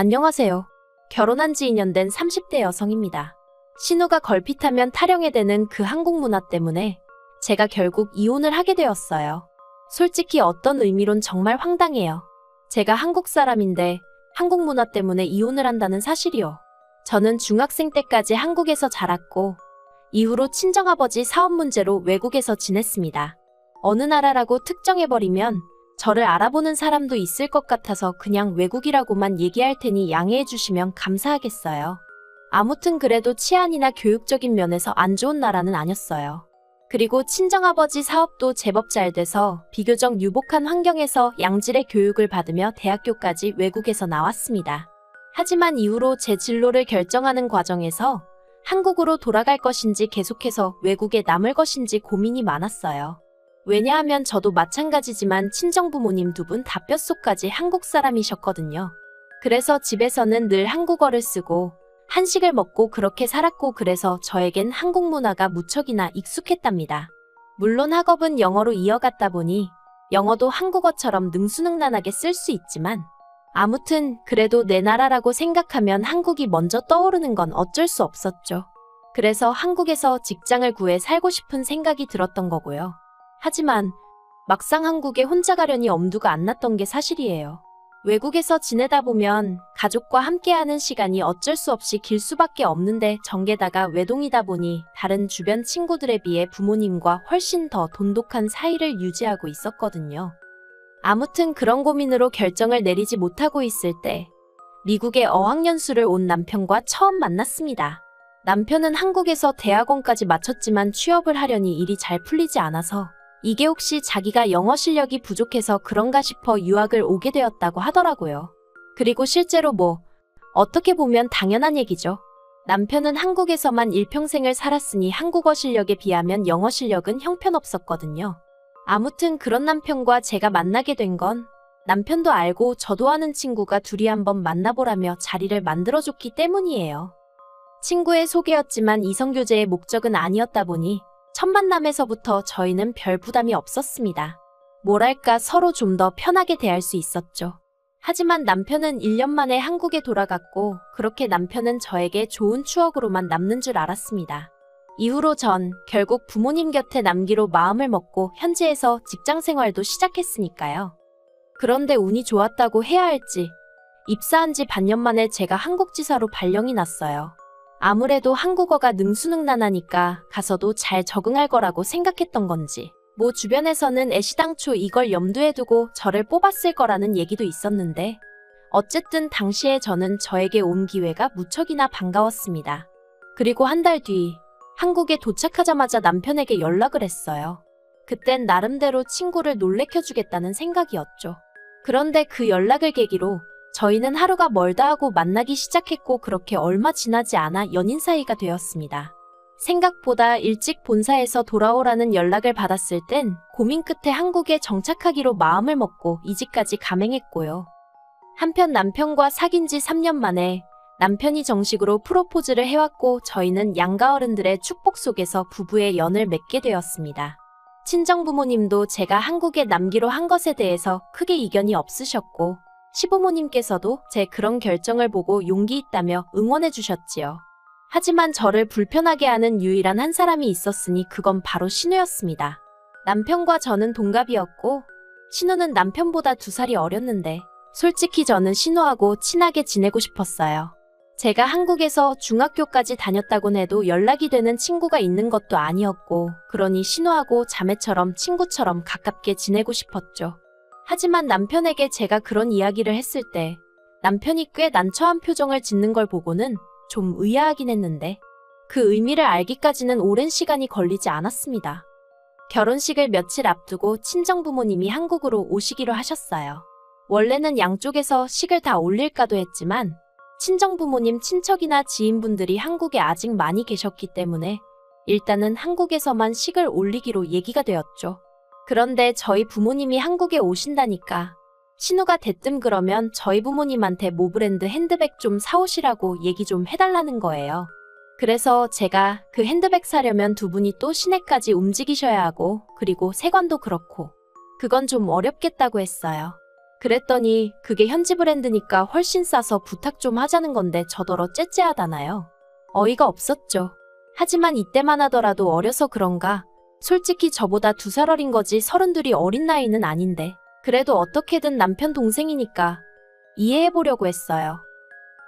안녕하세요. 결혼한 지 2년 된 30대 여성입니다. 신우가 걸핏하면 타령에 대는 그 한국 문화 때문에 제가 결국 이혼을 하게 되었어요. 솔직히 어떤 의미론 정말 황당해요. 제가 한국 사람인데 한국 문화 때문에 이혼을 한다는 사실이요. 저는 중학생 때까지 한국에서 자랐고 이후로 친정아버지 사업 문제로 외국에서 지냈습니다. 어느 나라라고 특정해버리면 저를 알아보는 사람도 있을 것 같아서 그냥 외국이라고만 얘기할 테니 양해해 주시면 감사하겠어요. 아무튼 그래도 치안이나 교육적인 면에서 안 좋은 나라는 아니었어요. 그리고 친정아버지 사업도 제법 잘 돼서 비교적 유복한 환경에서 양질의 교육을 받으며 대학교까지 외국에서 나왔습니다. 하지만 이후로 제 진로를 결정하는 과정에서 한국으로 돌아갈 것인지 계속해서 외국에 남을 것인지 고민이 많았어요. 왜냐하면 저도 마찬가지지만 친정부모님 두 분 다 뼛속까지 한국 사람이셨거든요. 그래서 집에서는 늘 한국어를 쓰고 한식을 먹고 그렇게 살았고 그래서 저에겐 한국 문화가 무척이나 익숙했답니다. 물론 학업은 영어로 이어갔다 보니 영어도 한국어처럼 능수능란하게 쓸 수 있지만 아무튼 그래도 내 나라라고 생각하면 한국이 먼저 떠오르는 건 어쩔 수 없었죠. 그래서 한국에서 직장을 구해 살고 싶은 생각이 들었던 거고요. 하지만 막상 한국에 혼자 가려니 엄두가 안 났던 게 사실이에요. 외국에서 지내다 보면 가족과 함께하는 시간이 어쩔 수 없이 길 수밖에 없는데 정게다가 외동이다 보니 다른 주변 친구들에 비해 부모님과 훨씬 더 돈독한 사이를 유지하고 있었거든요. 아무튼 그런 고민으로 결정을 내리지 못하고 있을 때 미국에 어학연수를 온 남편과 처음 만났습니다. 남편은 한국에서 대학원까지 마쳤지만 취업을 하려니 일이 잘 풀리지 않아서 이게 혹시 자기가 영어 실력이 부족해서 그런가 싶어 유학을 오게 되었다고 하더라고요. 그리고 실제로 어떻게 보면 당연한 얘기죠. 남편은 한국에서만 일평생을 살았으니 한국어 실력에 비하면 영어 실력은 형편없었거든요. 아무튼 그런 남편과 제가 만나게 된 건 남편도 알고 저도 아는 친구가 둘이 한번 만나보라며 자리를 만들어줬기 때문이에요. 친구의 소개였지만 이성교제의 목적은 아니었다 보니 첫 만남에서부터 저희는 별 부담이 없었습니다. 뭐랄까 서로 좀 더 편하게 대할 수 있었죠. 하지만 남편은 1년 만에 한국에 돌아갔고 그렇게 남편은 저에게 좋은 추억으로만 남는 줄 알았습니다. 이후로 전 결국 부모님 곁에 남기로 마음을 먹고 현지에서 직장 생활도 시작했으니까요. 그런데 운이 좋았다고 해야 할지 입사한 지 반년 만에 제가 한국지사로 발령이 났어요. 아무래도 한국어가 능수능란하니까 가서도 잘 적응할 거라고 생각했던 건지 주변에서는 애시당초 이걸 염두에 두고 저를 뽑았을 거라는 얘기도 있었는데 어쨌든 당시에 저는 저에게 온 기회가 무척이나 반가웠습니다. 그리고 한 달 뒤 한국에 도착하자마자 남편에게 연락을 했어요. 그땐 나름대로 친구를 놀래켜주겠다는 생각이었죠. 그런데 그 연락을 계기로 저희는 하루가 멀다 하고 만나기 시작했고 그렇게 얼마 지나지 않아 연인 사이가 되었습니다. 생각보다 일찍 본사에서 돌아오라는 연락을 받았을 땐 고민 끝에 한국에 정착하기로 마음을 먹고 이직까지 감행했고요. 한편 남편과 사귄 지 3년 만에 남편이 정식으로 프로포즈를 해왔고 저희는 양가 어른들의 축복 속에서 부부의 연을 맺게 되었습니다. 친정부모님도 제가 한국에 남기로 한 것에 대해서 크게 이견이 없으셨고 시부모님께서도 제 그런 결정을 보고 용기 있다며 응원해 주셨지요. 하지만 저를 불편하게 하는 유일한 한 사람이 있었으니 그건 바로 신우였습니다. 남편과 저는 동갑이었고 신우는 남편보다 2살이 어렸는데 솔직히 저는 신우하고 친하게 지내고 싶었어요. 제가 한국에서 중학교까지 다녔다곤 해도 연락이 되는 친구가 있는 것도 아니었고 그러니 신우하고 자매처럼 친구처럼 가깝게 지내고 싶었죠. 하지만 남편에게 제가 그런 이야기를 했을 때 남편이 꽤 난처한 표정을 짓는 걸 보고는 좀 의아하긴 했는데 그 의미를 알기까지는 오랜 시간이 걸리지 않았습니다. 결혼식을 며칠 앞두고 친정부모님이 한국으로 오시기로 하셨어요. 원래는 양쪽에서 식을 다 올릴까도 했지만 친정부모님 친척이나 지인분들이 한국에 아직 많이 계셨기 때문에 일단은 한국에서만 식을 올리기로 얘기가 되었죠. 그런데 저희 부모님이 한국에 오신다니까 신우가 대뜸 그러면 저희 부모님한테 모브랜드 핸드백 좀 사오시라고 얘기 좀 해달라는 거예요. 그래서 제가 그 핸드백 사려면 두 분이 또 시내까지 움직이셔야 하고 그리고 세관도 그렇고 그건 좀 어렵겠다고 했어요. 그랬더니 그게 현지 브랜드니까 훨씬 싸서 부탁 좀 하자는 건데 저더러 째째하다나요. 어이가 없었죠. 하지만 이때만 하더라도 어려서 그런가. 솔직히 저보다 2살 어린 거지 32이 어린 나이는 아닌데. 그래도 어떻게든 남편 동생이니까 이해해보려고 했어요.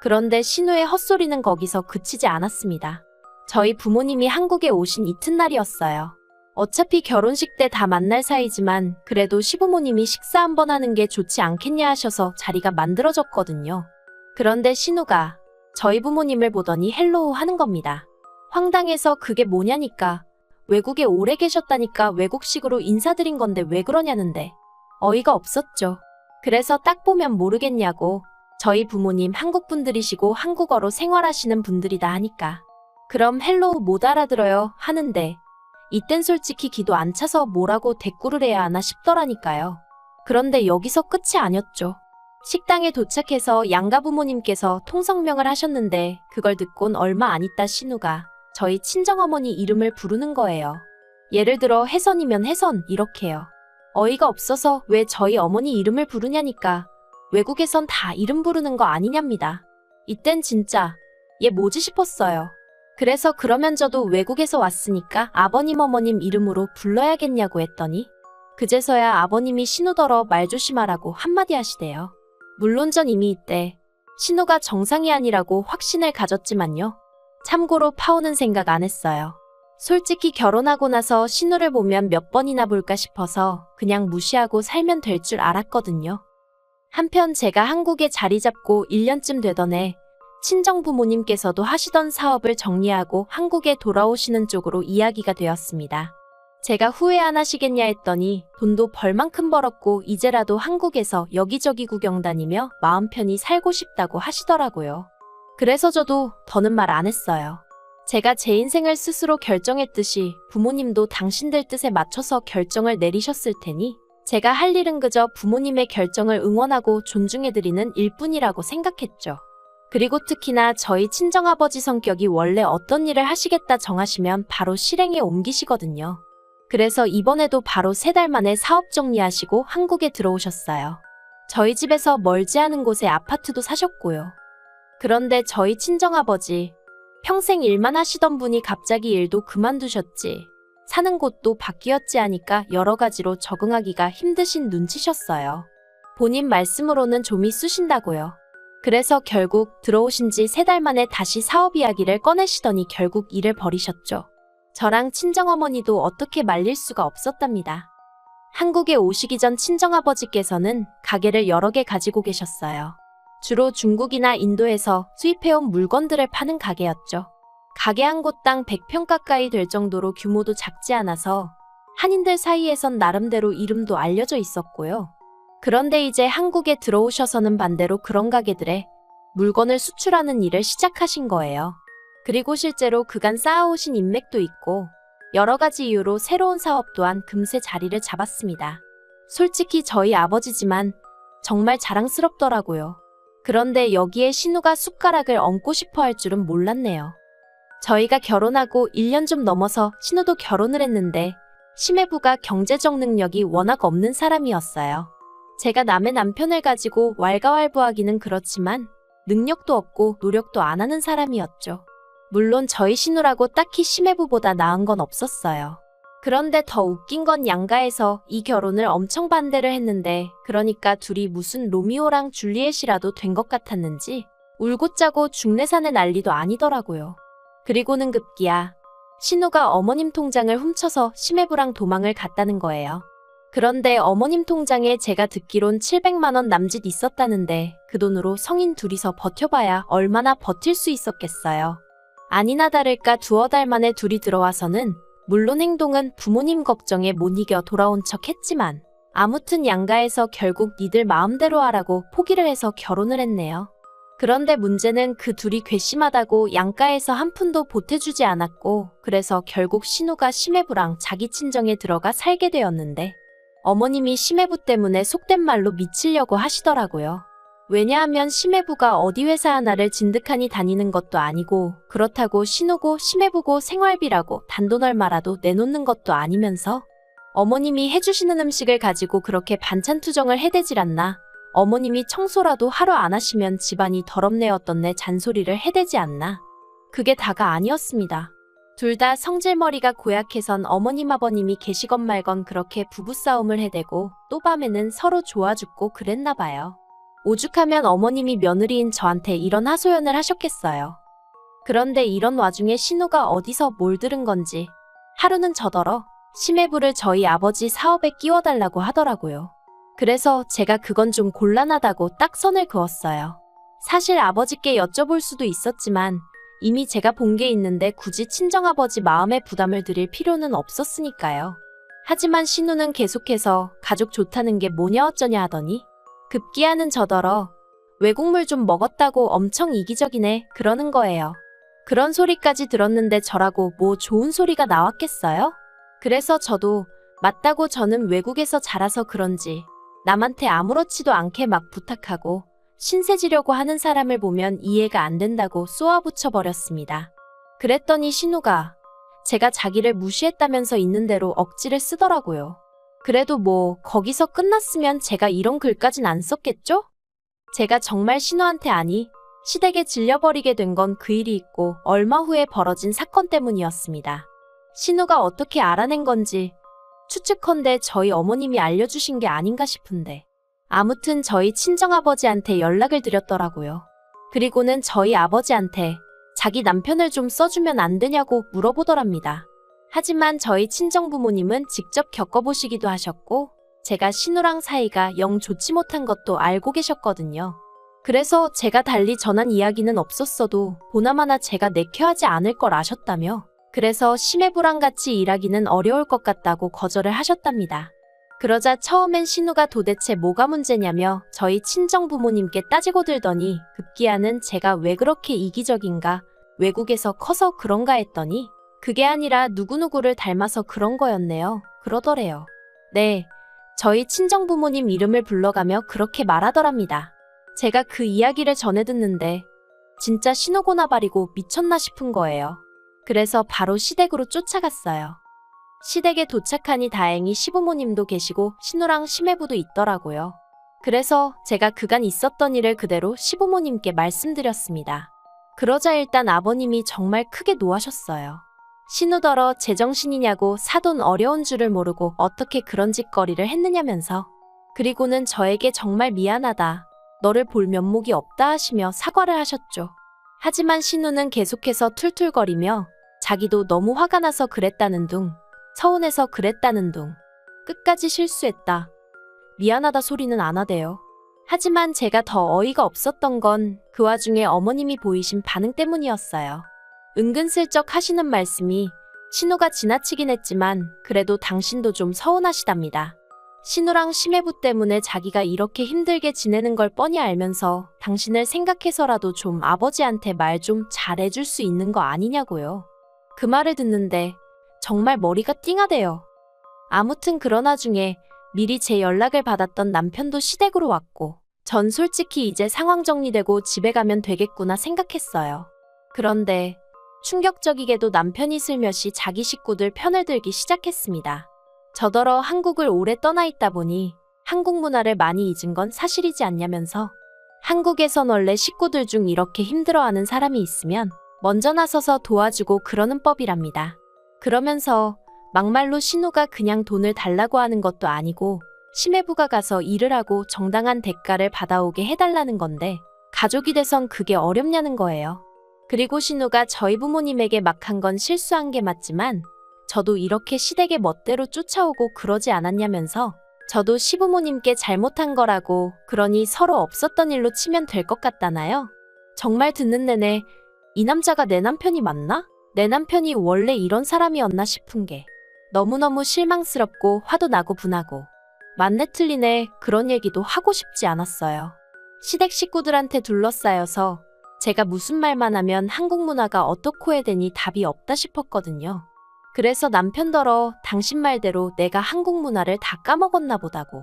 그런데 신우의 헛소리는 거기서 그치지 않았습니다. 저희 부모님이 한국에 오신 이튿날이었어요. 어차피 결혼식 때 다 만날 사이지만 그래도 시부모님이 식사 한번 하는 게 좋지 않겠냐 하셔서 자리가 만들어졌거든요. 그런데 신우가 저희 부모님을 보더니 헬로우 하는 겁니다. 황당해서 그게 뭐냐니까. 외국에 오래 계셨다니까 외국식으로 인사드린 건데 왜 그러냐는데. 어이가 없었죠. 그래서 딱 보면 모르겠냐고. 저희 부모님 한국 분들이시고 한국어로 생활하시는 분들이다 하니까. 그럼 헬로우 못 알아들어요 하는데 이땐 솔직히 기도 안 차서 뭐라고 대꾸를 해야 하나 싶더라니까요. 그런데 여기서 끝이 아니었죠. 식당에 도착해서 양가 부모님께서 통성명을 하셨는데 그걸 듣곤 얼마 안 있다 신우가 저희 친정어머니 이름을 부르는 거예요. 예를 들어 혜선이면 혜선 이렇게요. 어이가 없어서 왜 저희 어머니 이름을 부르냐니까. 외국에선 다 이름 부르는 거 아니냐입니다. 이땐 진짜 얘 뭐지 싶었어요. 그래서 그러면 저도 외국에서 왔으니까 아버님 어머님 이름으로 불러야겠냐고 했더니 그제서야 아버님이 신우더러 말 조심하라고 한마디 하시대요. 물론 전 이미 이때 신우가 정상이 아니라고 확신을 가졌지만요. 참고로 파혼은 생각 안 했어요. 솔직히 결혼하고 나서 신우를 보면 몇 번이나 볼까 싶어서 그냥 무시하고 살면 될 줄 알았거든요. 한편 제가 한국에 자리 잡고 1년쯤 되던 해 친정 부모님께서도 하시던 사업을 정리하고 한국에 돌아오시는 쪽으로 이야기가 되었습니다. 제가 후회 안 하시겠냐 했더니 돈도 벌만큼 벌었고 이제라도 한국에서 여기저기 구경 다니며 마음 편히 살고 싶다고 하시더라고요. 그래서 저도 더는 말 안 했어요. 제가 제 인생을 스스로 결정했듯이 부모님도 당신들 뜻에 맞춰서 결정을 내리셨을 테니 제가 할 일은 그저 부모님의 결정을 응원하고 존중해드리는 일뿐이라고 생각했죠. 그리고 특히나 저희 친정아버지 성격이 원래 어떤 일을 하시겠다 정하시면 바로 실행에 옮기시거든요. 그래서 이번에도 바로 3달 만에 사업 정리하시고 한국에 들어오셨어요. 저희 집에서 멀지 않은 곳에 아파트도 사셨고요. 그런데 저희 친정아버지 평생 일만 하시던 분이 갑자기 일도 그만두셨지. 사는 곳도 바뀌었지 하니까 여러 가지로 적응하기가 힘드신 눈치셨어요. 본인 말씀으로는 좀이 쑤신다고요. 그래서 결국 들어오신 지 3달 만에 다시 사업 이야기를 꺼내시더니 결국 일을 버리셨죠. 저랑 친정어머니도 어떻게 말릴 수가 없었답니다. 한국에 오시기 전 친정아버지께서는 가게를 여러 개 가지고 계셨어요. 주로 중국이나 인도에서 수입해온 물건들을 파는 가게였죠. 가게 한 곳당 100평 가까이 될 정도로 규모도 작지 않아서 한인들 사이에선 나름대로 이름도 알려져 있었고요. 그런데 이제 한국에 들어오셔서는 반대로 그런 가게들에 물건을 수출하는 일을 시작하신 거예요. 그리고 실제로 그간 쌓아오신 인맥도 있고 여러 가지 이유로 새로운 사업 또한 금세 자리를 잡았습니다. 솔직히 저희 아버지지만 정말 자랑스럽더라고요. 그런데 여기에 신우가 숟가락을 얹고 싶어 할 줄은 몰랐네요. 저희가 결혼하고 1년 좀 넘어서 신우도 결혼을 했는데 심해부가 경제적 능력이 워낙 없는 사람이었어요. 제가 남의 남편을 가지고 왈가왈부하기는 그렇지만 능력도 없고 노력도 안 하는 사람이었죠. 물론 저희 신우라고 딱히 심해부보다 나은 건 없었어요. 그런데 더 웃긴 건 양가에서 이 결혼을 엄청 반대를 했는데 그러니까 둘이 무슨 로미오랑 줄리엣이라도 된 것 같았는지 울고 짜고 중내산의 난리도 아니더라고요. 그리고는 급기야 신우가 어머님 통장을 훔쳐서 심해부랑 도망을 갔다는 거예요. 그런데 어머님 통장에 제가 듣기론 700만 원 남짓 있었다는데 그 돈으로 성인 둘이서 버텨봐야 얼마나 버틸 수 있었겠어요. 아니나 다를까 2달 만에 둘이 들어와서는 물론 행동은 부모님 걱정에 못 이겨 돌아온 척 했지만 아무튼 양가에서 결국 니들 마음대로 하라고 포기를 해서 결혼을 했네요. 그런데 문제는 그 둘이 괘씸하다고 양가에서 한 푼도 보태주지 않았고 그래서 결국 신우가 심해부랑 자기 친정에 들어가 살게 되었는데 어머님이 심해부 때문에 속된 말로 미치려고 하시더라고요. 왜냐하면 심해부가 어디 회사 하나를 진득하니 다니는 것도 아니고 그렇다고 신우고 심해부고 생활비라고 단돈 얼마라도 내놓는 것도 아니면서 어머님이 해주시는 음식을 가지고 그렇게 반찬 투정을 해대질 않나 어머님이 청소라도 하루 안 하시면 집안이 더럽네 어떻네 잔소리를 해대지 않나. 그게 다가 아니었습니다. 둘 다 성질머리가 고약해선 어머님 아버님이 계시건 말건 그렇게 부부싸움을 해대고 또 밤에는 서로 좋아 죽고 그랬나 봐요. 오죽하면 어머님이 며느리인 저한테 이런 하소연을 하셨겠어요. 그런데 이런 와중에 신우가 어디서 뭘 들은 건지 하루는 저더러 심해부를 저희 아버지 사업에 끼워달라고 하더라고요. 그래서 제가 그건 좀 곤란하다고 딱 선을 그었어요. 사실 아버지께 여쭤볼 수도 있었지만 이미 제가 본 게 있는데 굳이 친정아버지 마음에 부담을 드릴 필요는 없었으니까요. 하지만 신우는 계속해서 가족 좋다는 게 뭐냐 어쩌냐 하더니 급기야는 저더러 외국물 좀 먹었다고 엄청 이기적이네 그러는 거예요. 그런 소리까지 들었는데 저라고 뭐 좋은 소리가 나왔겠어요? 그래서 저도 맞다고 저는 외국에서 자라서 그런지 남한테 아무렇지도 않게 막 부탁하고 신세지려고 하는 사람을 보면 이해가 안 된다고 쏘아붙여버렸습니다. 그랬더니 신우가 제가 자기를 무시했다면서 있는 대로 억지를 쓰더라고요. 그래도 뭐 거기서 끝났으면 제가 이런 글까진 안 썼겠죠? 제가 정말 신우한테 아니 시댁에 질려버리게 된 건 그 일이 있고 얼마 후에 벌어진 사건 때문이었습니다. 신우가 어떻게 알아낸 건지 추측컨대 저희 어머님이 알려주신 게 아닌가 싶은데 아무튼 저희 친정아버지한테 연락을 드렸더라고요. 그리고는 저희 아버지한테 자기 남편을 좀 써주면 안 되냐고 물어보더랍니다. 하지만 저희 친정부모님은 직접 겪어보시기도 하셨고 제가 신우랑 사이가 영 좋지 못한 것도 알고 계셨거든요. 그래서 제가 달리 전한 이야기는 없었어도 보나마나 제가 내켜하지 않을 걸 아셨다며 그래서 심해부랑 같이 일하기는 어려울 것 같다고 거절을 하셨답니다. 그러자 처음엔 신우가 도대체 뭐가 문제냐며 저희 친정부모님께 따지고 들더니 급기야는 제가 왜 그렇게 이기적인가 외국에서 커서 그런가 했더니 그게 아니라 누구누구를 닮아서 그런 거였네요. 그러더래요. 네, 저희 친정부모님 이름을 불러가며 그렇게 말하더랍니다. 제가 그 이야기를 전해 듣는데 진짜 신우고나 바리고 미쳤나 싶은 거예요. 그래서 바로 시댁으로 쫓아갔어요. 시댁에 도착하니 다행히 시부모님도 계시고 신우랑 심해부도 있더라고요. 그래서 제가 그간 있었던 일을 그대로 시부모님께 말씀드렸습니다. 그러자 일단 아버님이 정말 크게 노하셨어요. 신우더러 제정신이냐고 사돈 어려운 줄을 모르고 어떻게 그런 짓거리를 했느냐면서 그리고는 저에게 정말 미안하다. 너를 볼 면목이 없다 하시며 사과를 하셨죠. 하지만 신우는 계속해서 툴툴거리며 자기도 너무 화가 나서 그랬다는 둥 서운해서 그랬다는 둥 끝까지 실수했다. 미안하다 소리는 안 하대요. 하지만 제가 더 어이가 없었던 건 그 와중에 어머님이 보이신 반응 때문이었어요. 은근슬쩍 하시는 말씀이 신우가 지나치긴 했지만 그래도 당신도 좀 서운하시답니다. 신우랑 심해부 때문에 자기가 이렇게 힘들게 지내는 걸 뻔히 알면서 당신을 생각해서라도 좀 아버지한테 말 좀 잘해줄 수 있는 거 아니냐고요. 그 말을 듣는데 정말 머리가 띵하대요. 아무튼 그런 와중에 미리 제 연락을 받았던 남편도 시댁으로 왔고 전 솔직히 이제 상황 정리되고 집에 가면 되겠구나 생각했어요. 그런데 충격적이게도 남편이 슬며시 자기 식구들 편을 들기 시작했습니다. 저더러 한국을 오래 떠나 있다 보니 한국 문화를 많이 잊은 건 사실이지 않냐면서 한국에선 원래 식구들 중 이렇게 힘들어하는 사람이 있으면 먼저 나서서 도와주고 그러는 법이랍니다. 그러면서 막말로 신우가 그냥 돈을 달라고 하는 것도 아니고 심해부가 가서 일을 하고 정당한 대가를 받아오게 해달라는 건데 가족이 돼선 그게 어렵냐는 거예요. 그리고 신우가 저희 부모님에게 막 한 건 실수한 게 맞지만 저도 이렇게 시댁의 멋대로 쫓아오고 그러지 않았냐면서 저도 시부모님께 잘못한 거라고 그러니 서로 없었던 일로 치면 될 것 같다나요? 정말 듣는 내내 이 남자가 내 남편이 맞나? 내 남편이 원래 이런 사람이었나 싶은 게 너무너무 실망스럽고 화도 나고 분하고 맞네 틀리네 그런 얘기도 하고 싶지 않았어요. 시댁 식구들한테 둘러싸여서 제가 무슨 말만 하면 한국 문화가 어떻고 해대니 답이 없다 싶었거든요. 그래서 남편더러 당신 말대로 내가 한국 문화를 다 까먹었나 보다고.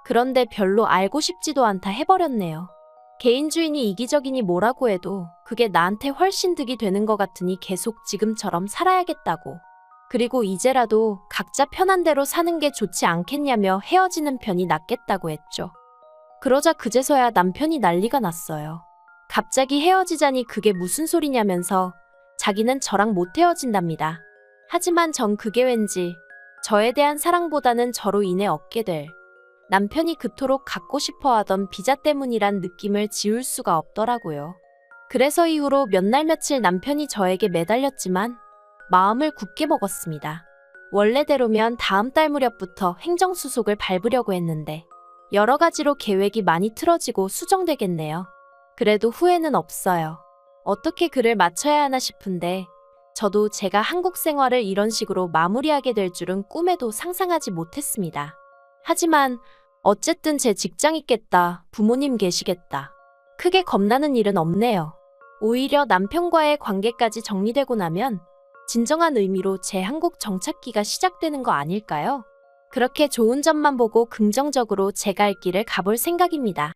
그런데 별로 알고 싶지도 않다 해버렸네요. 개인주의니 이기적이니 뭐라고 해도 그게 나한테 훨씬 득이 되는 것 같으니 계속 지금처럼 살아야겠다고. 그리고 이제라도 각자 편한 대로 사는 게 좋지 않겠냐며 헤어지는 편이 낫겠다고 했죠. 그러자 그제서야 남편이 난리가 났어요. 갑자기 헤어지자니 그게 무슨 소리냐면서 자기는 저랑 못 헤어진답니다. 하지만 전 그게 왠지 저에 대한 사랑보다는 저로 인해 얻게 될 남편이 그토록 갖고 싶어 하던 비자 때문이란 느낌을 지울 수가 없더라고요. 그래서 이후로 몇 날 며칠 남편이 저에게 매달렸지만 마음을 굳게 먹었습니다. 원래대로면 다음 달 무렵부터 행정수속을 밟으려고 했는데 여러 가지로 계획이 많이 틀어지고 수정되겠네요. 그래도 후회는 없어요. 어떻게 글을 맞춰야 하나 싶은데 저도 제가 한국 생활을 이런 식으로 마무리하게 될 줄은 꿈에도 상상하지 못했습니다. 하지만 어쨌든 제 직장 있겠다, 부모님 계시겠다. 크게 겁나는 일은 없네요. 오히려 남편과의 관계까지 정리되고 나면 진정한 의미로 제 한국 정착기가 시작되는 거 아닐까요? 그렇게 좋은 점만 보고 긍정적으로 제 갈 길을 가볼 생각입니다.